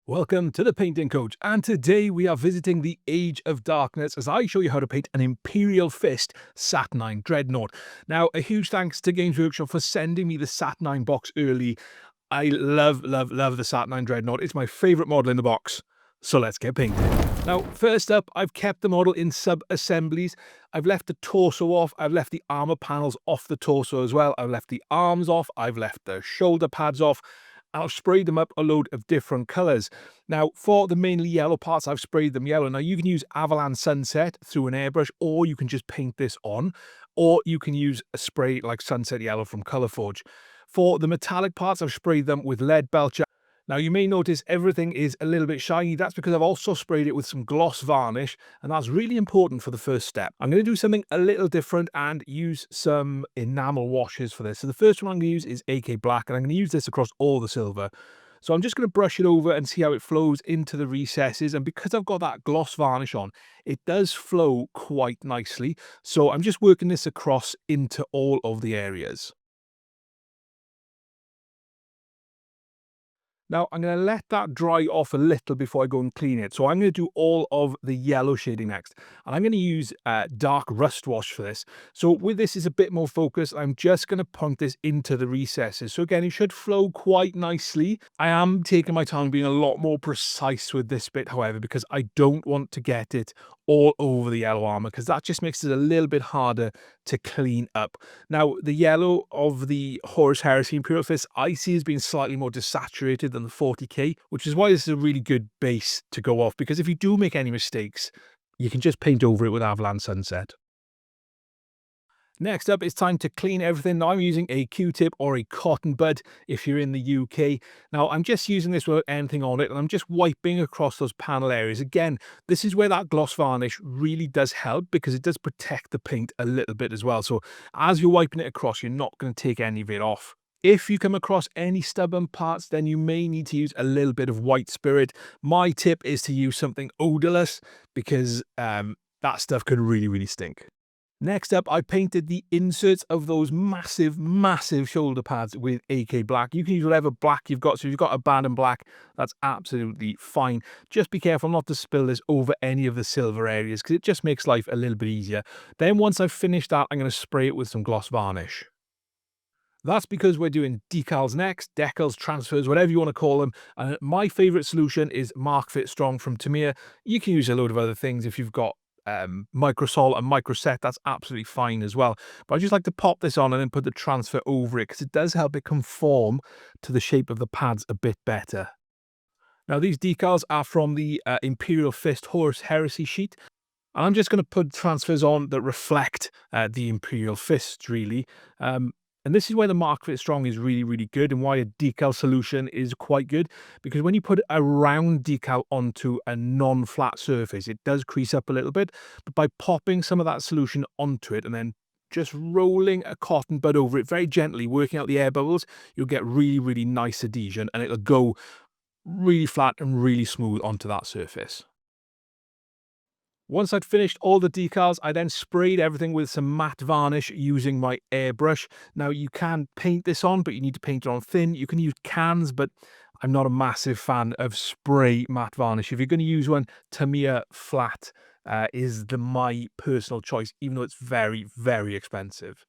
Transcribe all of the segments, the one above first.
Welcome to the Painting Coach, and today we are visiting the Age of Darkness as I show you how to paint an Imperial Fist Saturnine Dreadnought. Now, a huge thanks to Games Workshop for sending me the Saturnine box early. I love the Saturnine Dreadnought. It's my favourite model in the box. So let's get painting. Now, first up, I've kept the model in sub-assemblies. I've left the torso off. I've left the armour panels off the torso as well. I've left the arms off. I've left the shoulder pads off. I've sprayed them up a load of different colours. Now, for the mainly yellow parts, I've sprayed them yellow. Now, you can use Averland Sunset through an airbrush, or you can just paint this on, or you can use a spray like Sunset Yellow from Colourforge. For the metallic parts, I've sprayed them with Leadbelcher. Now, you may notice everything is a little bit shiny. That's because I've also sprayed it with some gloss varnish, and that's really important for the first step. I'm going to do something a little different and use some enamel washes for this. So the first one I'm going to use is AK Black, and I'm going to use this across all the silver. So I'm just going to brush it over and see how it flows into the recesses. And because I've got that gloss varnish on, it does flow quite nicely. So I'm just working this across into all of the areas. Now, I'm going to let that dry off a little before I go and clean it. So I'm going to do all of the yellow shading next. And I'm going to use dark rust wash for this. So with this is a bit more focused. I'm just going to point this into the recesses. So again, it should flow quite nicely. I am taking my time being a lot more precise with this bit, however, because I don't want to get it all over the yellow armor, because that just makes it a little bit harder to clean up. Now, the yellow of the Horus Heresy Imperial Fist I see as being slightly more desaturated than the 40k, which is why this is a really good base to go off, because if you do make any mistakes, you can just paint over it with Averland Sunset. Next up, it's time to clean everything. Now, I'm using a Q-tip or a cotton bud if you're in the UK. Now, I'm just using this without anything on it, and I'm just wiping across those panel areas. Again, this is where that gloss varnish really does help, because it does protect the paint a little bit as well. So as you're wiping it across, you're not going to take any of it off. If you come across any stubborn parts, then you may need to use a little bit of white spirit. My tip is to use something odorless, because that stuff can really stink. Next up, I painted the inserts of those massive shoulder pads with AK Black. You can use whatever black you've got. So if you've got abandoned black, that's absolutely fine. Just be careful not to spill this over any of the silver areas, because it just makes life a little bit easier. Then once I've finished that, I'm going to spray it with some gloss varnish. That's because we're doing decals next, decals, transfers, whatever you want to call them. And my favourite solution is Mark Fit Strong from Tamiya. You can use a load of other things if you've got microsol and microset. That's absolutely fine as well. But I just like to pop this on and then put the transfer over it, because it does help it conform to the shape of the pads a bit better. Now, these decals are from the Imperial Fist Horus Heresy sheet. And I'm just going to put transfers on that reflect the Imperial Fist, really. And this is where the Mark Fit Strong is really good, and why a decal solution is quite good, because when you put a round decal onto a non-flat surface, it does crease up a little bit, but by popping some of that solution onto it and then just rolling a cotton bud over it very gently, working out the air bubbles, you'll get really nice adhesion, and it'll go really flat and really smooth onto that surface. Once I'd finished all the decals, I then sprayed everything with some matte varnish using my airbrush. Now, you can paint this on, but you need to paint it on thin. You can use cans, but I'm not a massive fan of spray matte varnish. If you're going to use one, Tamiya flat is my personal choice, even though it's very expensive.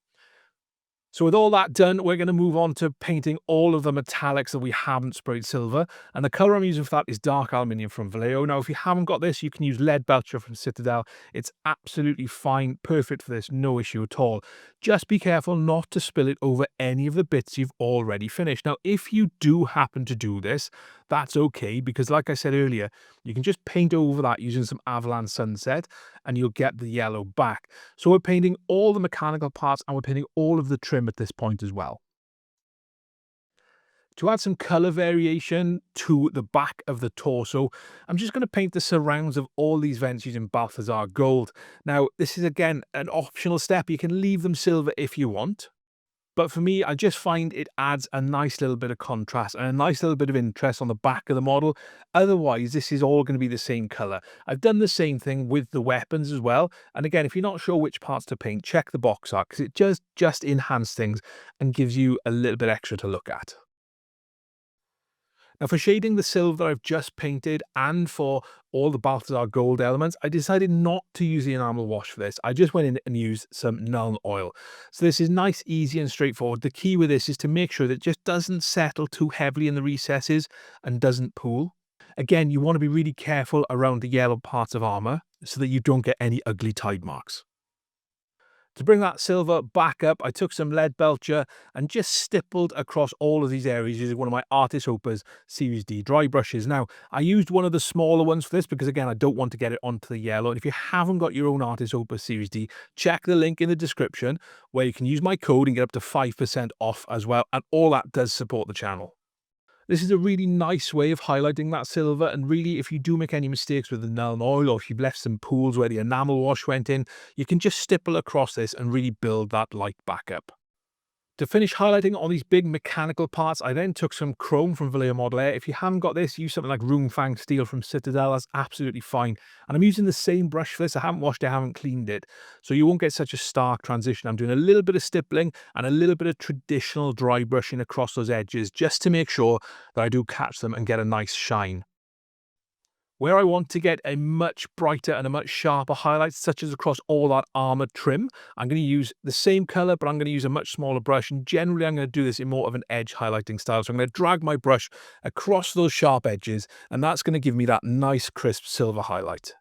So with all that done, we're going to move on to painting all of the metallics that we haven't sprayed silver. And the colour I'm using for that is dark aluminium from Vallejo. Now, if you haven't got this, you can use Leadbelcher from Citadel. It's absolutely fine, perfect for this, no issue at all. Just be careful not to spill it over any of the bits you've already finished. Now, if you do happen to do this, that's okay, because like I said earlier, you can just paint over that using some Averland Sunset and you'll get the yellow back. So we're painting all the mechanical parts and we're painting all of the trim at this point as well. To add some colour variation to the back of the torso, I'm just going to paint the surrounds of all these vents using Balthasar Gold. Now, this is again an optional step. You can leave them silver if you want. But for me, I just find it adds a nice little bit of contrast and a nice little bit of interest on the back of the model. Otherwise, this is all going to be the same colour. I've done the same thing with the weapons as well. And again, if you're not sure which parts to paint, check the box art, because it just enhances things and gives you a little bit extra to look at. Now for shading the silver I've just painted and for all the Balthasar Gold elements, I decided not to use the enamel wash for this. I just went in and used some Nuln Oil. So this is nice, easy and straightforward. The key with this is to make sure that it just doesn't settle too heavily in the recesses and doesn't pool. Again, you want to be really careful around the yellow parts of armour so that you don't get any ugly tide marks. To bring that silver back up, I took some Leadbelcher and just stippled across all of these areas using one of my Artist Hopers Series D dry brushes. Now, I used one of the smaller ones for this because, again, I don't want to get it onto the yellow. And if you haven't got your own Artist Hopper Series D, check the link in the description where you can use my code and get up to 5% off as well. And all that does support the channel. This is a really nice way of highlighting that silver, and really if you do make any mistakes with the Nuln Oil or if you've left some pools where the enamel wash went in, you can just stipple across this and really build that light back up. To finish highlighting on these big mechanical parts, I then took some chrome from Vallejo Model Air. If you haven't got this, use something like Runefang Steel from Citadel, that's absolutely fine. And I'm using the same brush for this, I haven't washed it, I haven't cleaned it. So you won't get such a stark transition. I'm doing a little bit of stippling and a little bit of traditional dry brushing across those edges, just to make sure that I do catch them and get a nice shine. Where I want to get a much brighter and a much sharper highlight, such as across all that armoured trim, I'm going to use the same colour, but I'm going to use a much smaller brush. And generally, I'm going to do this in more of an edge highlighting style. So I'm going to drag my brush across those sharp edges, and that's going to give me that nice, crisp silver highlight.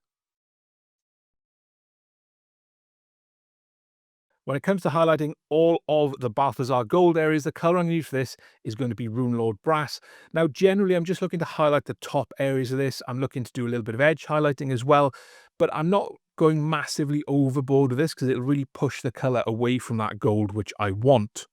When it comes to highlighting all of the Balthasar Gold areas, the colour I'm going to use for this is going to be Runelord Brass. Now, generally, I'm just looking to highlight the top areas of this. I'm looking to do a little bit of edge highlighting as well, but I'm not going massively overboard with this because it'll really push the colour away from that gold, which I want.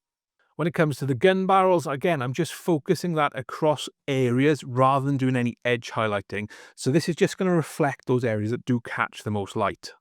When it comes to the gun barrels, again, I'm just focusing that across areas rather than doing any edge highlighting. So this is just going to reflect those areas that do catch the most light.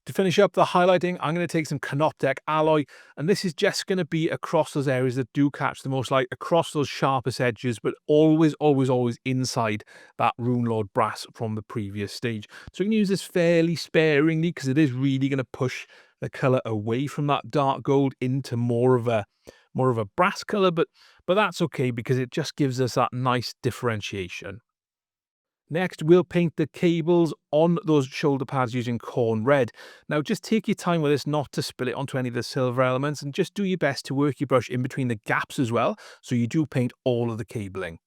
To finish up the highlighting, I'm going to take some Canoptek Alloy, and this is just going to be across those areas that do catch the most light, across those sharpest edges, but always, always, always inside that Runelord Brass from the previous stage. So you can use this fairly sparingly because it is really going to push the colour away from that dark gold into more of a brass colour, but that's okay because it just gives us that nice differentiation. Next, we'll paint the cables on those shoulder pads using Khorne Red. Now, just take your time with this not to spill it onto any of the silver elements, and just do your best to work your brush in between the gaps as well, so you do paint all of the cabling.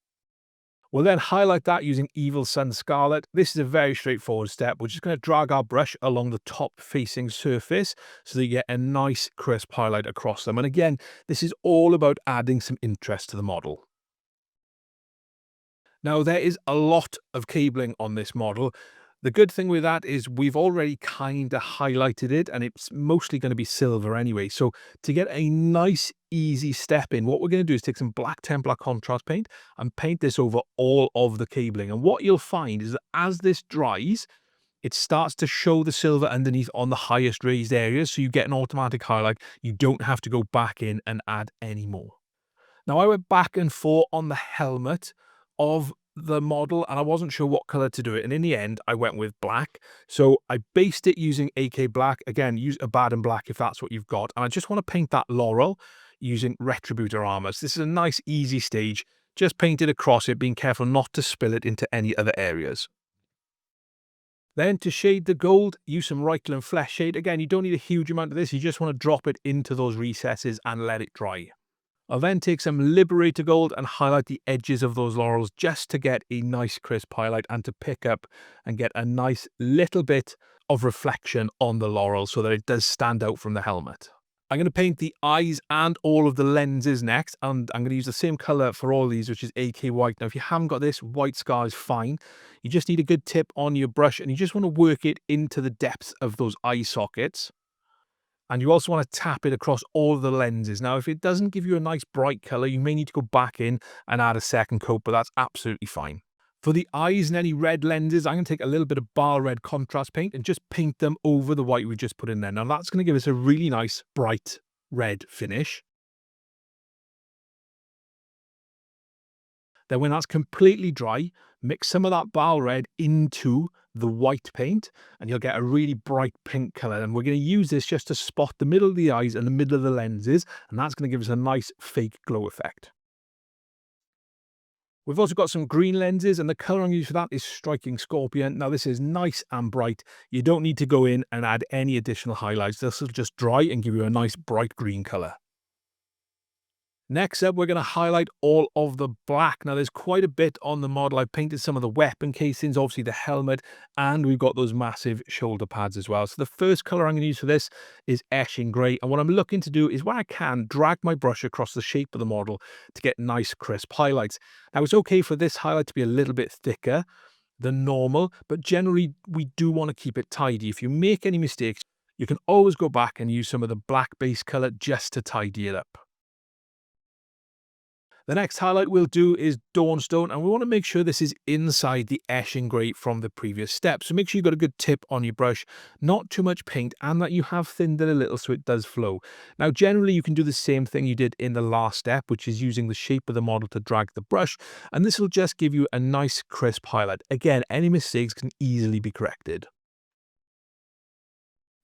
We'll then highlight that using Evil Sunz Scarlet. This is a very straightforward step. We're just going to drag our brush along the top facing surface so that you get a nice crisp highlight across them. And again, this is all about adding some interest to the model. Now, there is a lot of cabling on this model. The good thing with that is we've already kind of highlighted it, and it's mostly going to be silver anyway. So to get a nice, easy step in, what we're going to do is take some Black Templar contrast paint and paint this over all of the cabling. And what you'll find is that as this dries, it starts to show the silver underneath on the highest raised areas. So you get an automatic highlight. You don't have to go back in and add any more. Now, I went back and forth on the helmet of the model and I wasn't sure what color to do it, and in the end I went with black. So I based it using AK black. Again, use a Baden black if that's what you've got, and I just want to paint that laurel using Retributor armor. So this is a nice easy stage, just paint it across it, being careful not to spill it into any other areas. Then to shade the gold, use some Reikland Flesh Shade. Again, you don't need a huge amount of this, you just want to drop it into those recesses and let it dry. I'll then take some Liberator Gold and highlight the edges of those laurels just to get a nice crisp highlight and to pick up and get a nice little bit of reflection on the laurel so that it does stand out from the helmet. I'm going to paint the eyes and all of the lenses next, and I'm going to use the same colour for all these, which is AK White. Now, if you haven't got this, white scar is fine. You just need a good tip on your brush and you just want to work it into the depths of those eye sockets. And you also want to tap it across all of the lenses. Now, if it doesn't give you a nice bright colour, you may need to go back in and add a second coat, but that's absolutely fine. For the eyes and any red lenses, I'm going to take a little bit of Baal Red contrast paint and just paint them over the white we just put in there. Now, that's going to give us a really nice, bright red finish. Then when that's completely dry, mix some of that Baal Red into the white paint and you'll get a really bright pink colour. And we're going to use this just to spot the middle of the eyes and the middle of the lenses, and that's going to give us a nice fake glow effect. We've also got some green lenses, and the colour I'm using for that is Striking Scorpion. Now, this is nice and bright. You don't need to go in and add any additional highlights. This will just dry and give you a nice bright green colour. Next up, we're going to highlight all of the black. Now, there's quite a bit on the model. I've painted some of the weapon casings, obviously the helmet, and we've got those massive shoulder pads as well. So the first colour I'm going to use for this is Eshin Grey. And what I'm looking to do is, where I can, drag my brush across the shape of the model to get nice, crisp highlights. Now, it's okay for this highlight to be a little bit thicker than normal, but generally, we do want to keep it tidy. If you make any mistakes, you can always go back and use some of the black base colour just to tidy it up. The next highlight we'll do is Dawnstone, and we want to make sure this is inside the Eshin Grey from the previous step. So make sure you've got a good tip on your brush, not too much paint, and that you have thinned it a little so it does flow. Now, generally, you can do the same thing you did in the last step, which is using the shape of the model to drag the brush, and this will just give you a nice crisp highlight. Again, any mistakes can easily be corrected.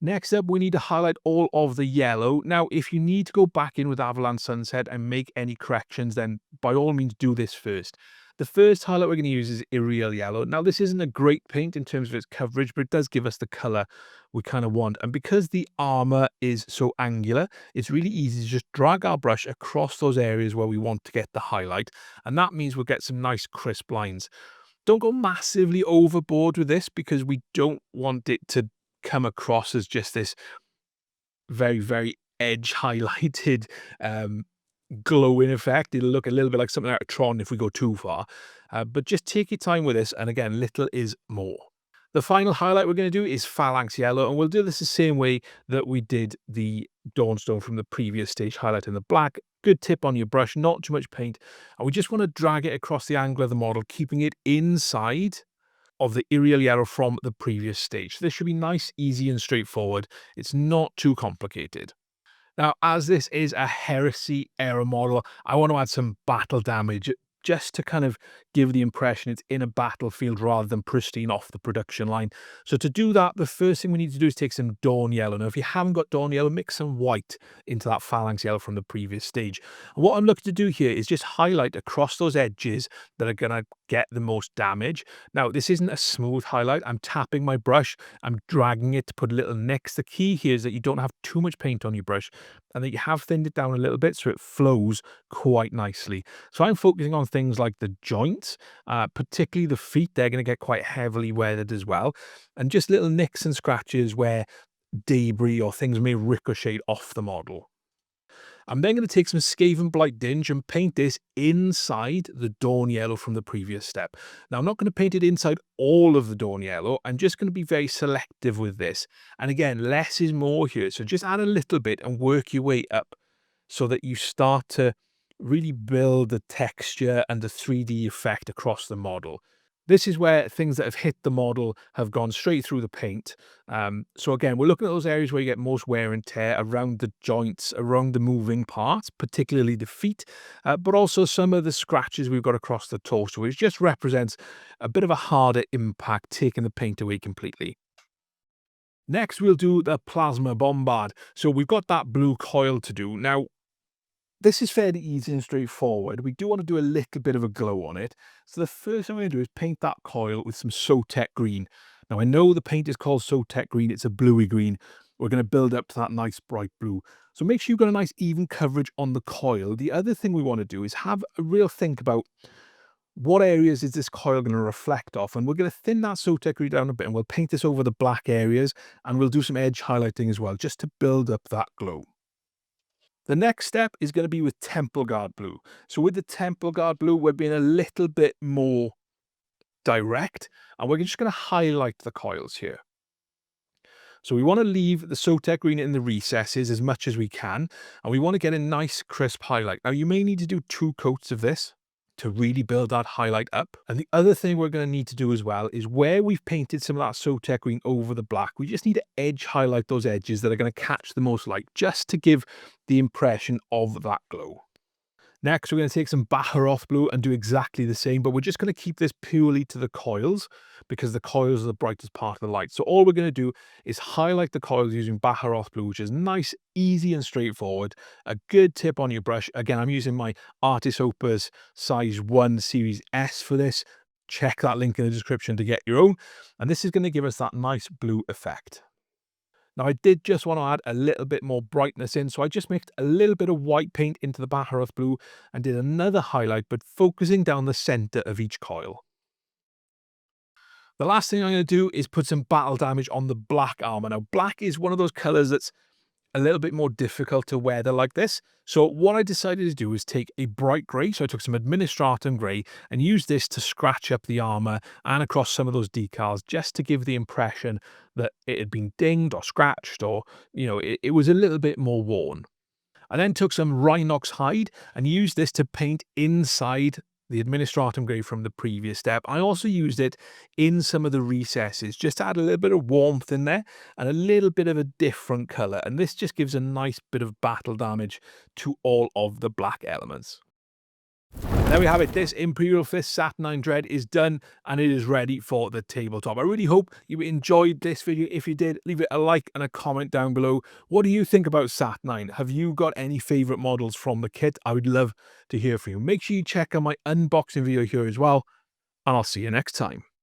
Next up, we need to highlight all of the yellow. Now, if you need to go back in with Averland Sunset and make any corrections, then by all means do this first. The first highlight we're going to use is Yriel Yellow. Now, this isn't a great paint in terms of its coverage, but it does give us the colour we kind of want. And because the armour is so angular, it's really easy to just drag our brush across those areas where we want to get the highlight. And that means we'll get some nice crisp lines. Don't go massively overboard with this, because we don't want it to come across as just this very, very edge highlighted glowing effect. It'll look a little bit like something out of Tron if we go too far, but just take your time with this, and again, little is more. The final highlight we're going to do is Phalanx Yellow, and we'll do this the same way that we did the Dawnstone from the previous stage, highlighting the black. Good tip on your brush, not too much paint, and we just want to drag it across the angle of the model, keeping it inside of the Yriel Yellow from the previous stage. This should be nice, easy, and straightforward. It's not too complicated. Now, as this is a Heresy era model, I want to add some battle damage, just to kind of give the impression it's in a battlefield rather than pristine off the production line. So to do that, the first thing we need to do is take some Dorn Yellow. Now, if you haven't got Dorn Yellow, mix some white into that Phalanx Yellow from the previous stage. And what I'm looking to do here is just highlight across those edges that are going to get the most damage. Now, this isn't a smooth highlight. I'm tapping my brush, I'm dragging it to put little nicks. The key here is that you don't have too much paint on your brush, and that you have thinned it down a little bit so it flows quite nicely. So I'm focusing on things like the joints, particularly the feet. They're going to get quite heavily weathered as well, and just little nicks and scratches where debris or things may ricochet off the model. I'm then going to take some Skavenblight Dinge and paint this inside the Dorn Yellow from the previous step. Now, I'm not going to paint it inside all of the Dorn Yellow. I'm just going to be very selective with this. And again, less is more here. So just add a little bit and work your way up so that you start to really build the texture and the 3D effect across the model. This is where things that have hit the model have gone straight through the paint. So again, we're looking at those areas where you get most wear and tear around the joints, around the moving parts, particularly the feet, but also some of the scratches we've got across the torso, which just represents a bit of a harder impact, taking the paint away completely. Next, we'll do the Plasma Bombard. So we've got that blue coil to do. Now, this is fairly easy and straightforward. We do want to do a little bit of a glow on it. So the first thing we're going to do is paint that coil with some Sotek Green. Now, I know the paint is called Sotek Green. It's a bluey green. We're going to build up to that nice bright blue. So make sure you've got a nice even coverage on the coil. The other thing we want to do is have a real think about what areas is this coil going to reflect off. And we're going to thin that Sotek Green down a bit, and we'll paint this over the black areas, and we'll do some edge highlighting as well, just to build up that glow. The next step is going to be with Temple Guard Blue. So with the Temple Guard Blue, we're being a little bit more direct, and we're just going to highlight the coils here. So we want to leave the Sotek Green in the recesses as much as we can, and we want to get a nice crisp highlight. Now, you may need to do 2 coats of this to really build that highlight up. And the other thing we're going to need to do as well is where we've painted some of that Sotek Green over the black, we just need to edge highlight those edges that are going to catch the most light, just to give the impression of that glow. Next, we're going to take some Baharroth Blue and do exactly the same, but we're just going to keep this purely to the coils because the coils are the brightest part of the light. So all we're going to do is highlight the coils using Baharroth Blue, which is nice, easy and straightforward. A good tip on your brush. Again, I'm using my Artis Opus size 1 Series S for this. Check that link in the description to get your own. And this is going to give us that nice blue effect. Now, I did just want to add a little bit more brightness in, so I just mixed a little bit of white paint into the Baharroth Blue and did another highlight, but focusing down the center of each coil. The last thing I'm going to do is put some battle damage on the black armor. Now, black is one of those colors that's a little bit more difficult to weather like this. So what I decided to do is take a bright grey. So I took some Administratum Grey and used this to scratch up the armor and across some of those decals just to give the impression that it had been dinged or scratched or, it was a little bit more worn. I then took some Rhinox hide and used this to paint inside the Administratum Grey from the previous step. I also used it in some of the recesses just to add a little bit of warmth in there and a little bit of a different colour. And this just gives a nice bit of battle damage to all of the black elements. There we have it. This Imperial Fist Saturnine Dread is done and it is ready for the tabletop. I really hope you enjoyed this video. If you did, leave it a like and a comment down below. What do you think about Saturnine? Have you got any favourite models from the kit? I would love to hear from you. Make sure you check out my unboxing video here as well, and I'll see you next time.